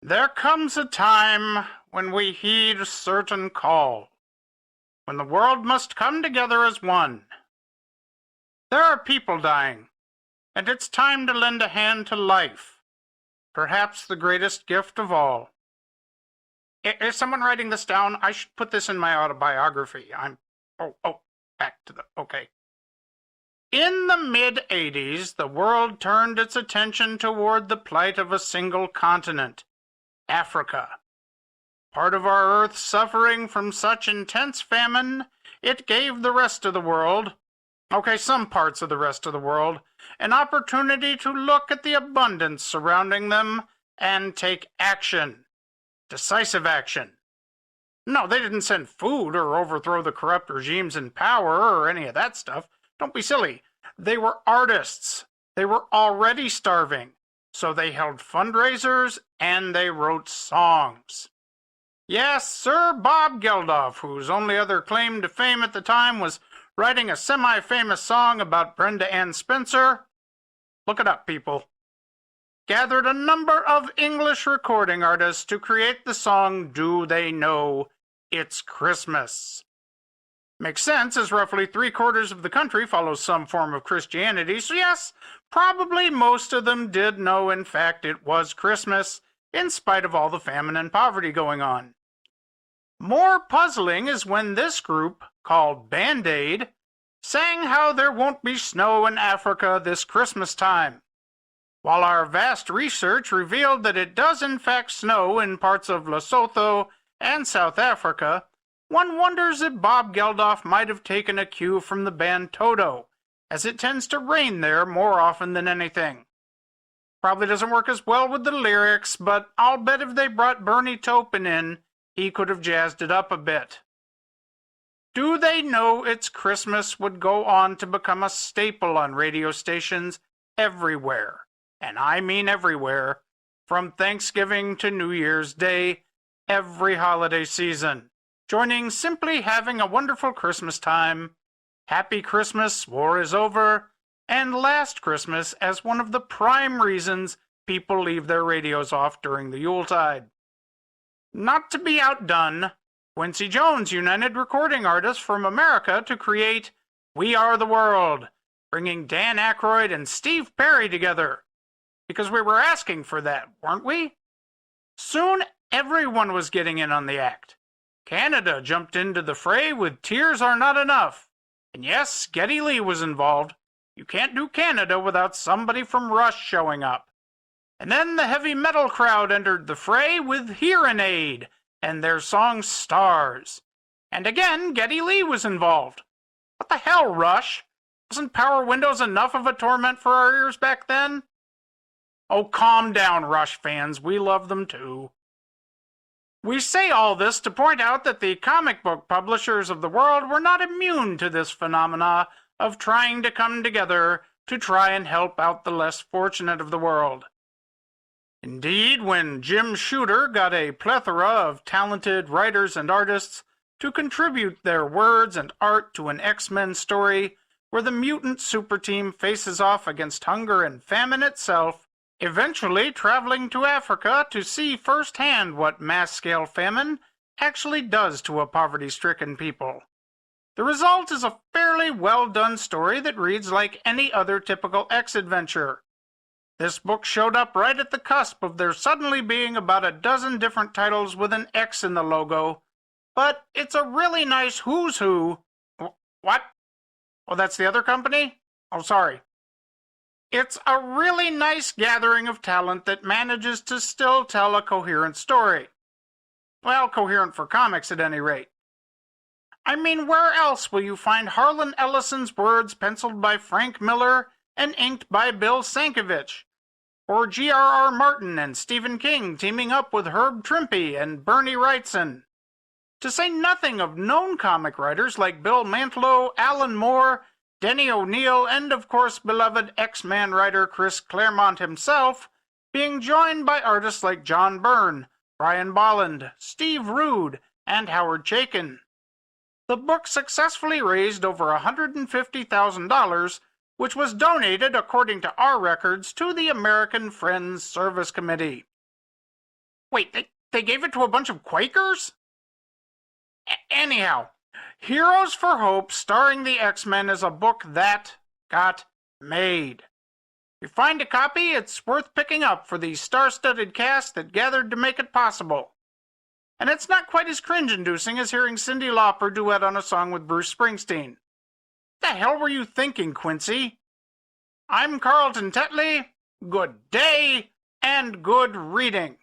There comes a time when we heed a certain call, when the world must come together as one. There are people dying, and it's time to lend a hand to life, perhaps the greatest gift of all. Is someone writing this down? I should put this in my autobiography. Okay. In the mid-'80s, the world turned its attention toward the plight of a single continent, Africa. Part of our Earth suffering from such intense famine, it gave the rest of the world, some parts of the rest of the world, an opportunity to look at the abundance surrounding them and take action. Decisive action. No, they didn't send food or overthrow the corrupt regimes in power or any of that stuff. Don't be silly. They were artists. They were already starving. So they held fundraisers and they wrote songs. Yes, Sir Bob Geldof, whose only other claim to fame at the time was writing a semi-famous song about Brenda Ann Spencer. Look it up, people. Gathered a number of English recording artists to create the song Do They Know It's Christmas? Makes sense, as roughly 3/4 of the country follows some form of Christianity, so yes, probably most of them did know in fact it was Christmas, in spite of all the famine and poverty going on. More puzzling is when this group, called Band-Aid, sang how there won't be snow in Africa this Christmas time. While our vast research revealed that it does in fact snow in parts of Lesotho and South Africa, one wonders if Bob Geldof might have taken a cue from the band Toto, as it tends to rain there more often than anything. Probably doesn't work as well with the lyrics, but I'll bet if they brought Bernie Taupin in, he could have jazzed it up a bit. Do They Know It's Christmas would go on to become a staple on radio stations everywhere. And I mean everywhere, from Thanksgiving to New Year's Day, every holiday season, joining Simply Having a Wonderful Christmas Time, Happy Christmas, War is Over, and Last Christmas as one of the prime reasons people leave their radios off during the Yuletide. Not to be outdone, Quincy Jones united recording artists from America to create We Are the World, bringing Dan Aykroyd and Steve Perry together. Because we were asking for that, weren't we? Soon everyone was getting in on the act. Canada jumped into the fray with Tears Are Not Enough. And yes, Geddy Lee was involved. You can't do Canada without somebody from Rush showing up. And then the heavy metal crowd entered the fray with Hearin' Aid and their song Stars. And again, Geddy Lee was involved. What the hell, Rush? Wasn't Power Windows enough of a torment for our ears back then? Oh, calm down, Rush fans. We love them too. We say all this to point out that the comic book publishers of the world were not immune to this phenomena of trying to come together to try and help out the less fortunate of the world. Indeed, when Jim Shooter got a plethora of talented writers and artists to contribute their words and art to an X-Men story where the mutant super team faces off against hunger and famine itself, eventually traveling to Africa to see firsthand what mass-scale famine actually does to a poverty-stricken people. The result is a fairly well-done story that reads like any other typical X-adventure. This book showed up right at the cusp of there suddenly being about a dozen different titles with an X in the logo, but it's a really nice who's who. What? Oh, that's the other company? Oh, sorry. It's a really nice gathering of talent that manages to still tell a coherent story. Well, coherent for comics at any rate. I mean, where else will you find Harlan Ellison's words penciled by Frank Miller and inked by Bill Sienkiewicz? Or G.R.R. Martin and Stephen King teaming up with Herb Trimpe and Bernie Wrightson? To say nothing of known comic writers like Bill Mantlo, Alan Moore, Denny O'Neil, and of course beloved X-Man writer Chris Claremont himself, being joined by artists like John Byrne, Brian Bolland, Steve Rude, and Howard Chaykin. The book successfully raised over $150,000, which was donated, according to our records, to the American Friends Service Committee. Wait, they gave it to a bunch of Quakers? Anyhow, Heroes for Hope starring the X-Men is a book that got made. If you find a copy, it's worth picking up for the star-studded cast that gathered to make it possible. And it's not quite as cringe-inducing as hearing Cyndi Lauper duet on a song with Bruce Springsteen. The hell were you thinking, Quincy? I'm Carlton Tetley. Good day and good reading.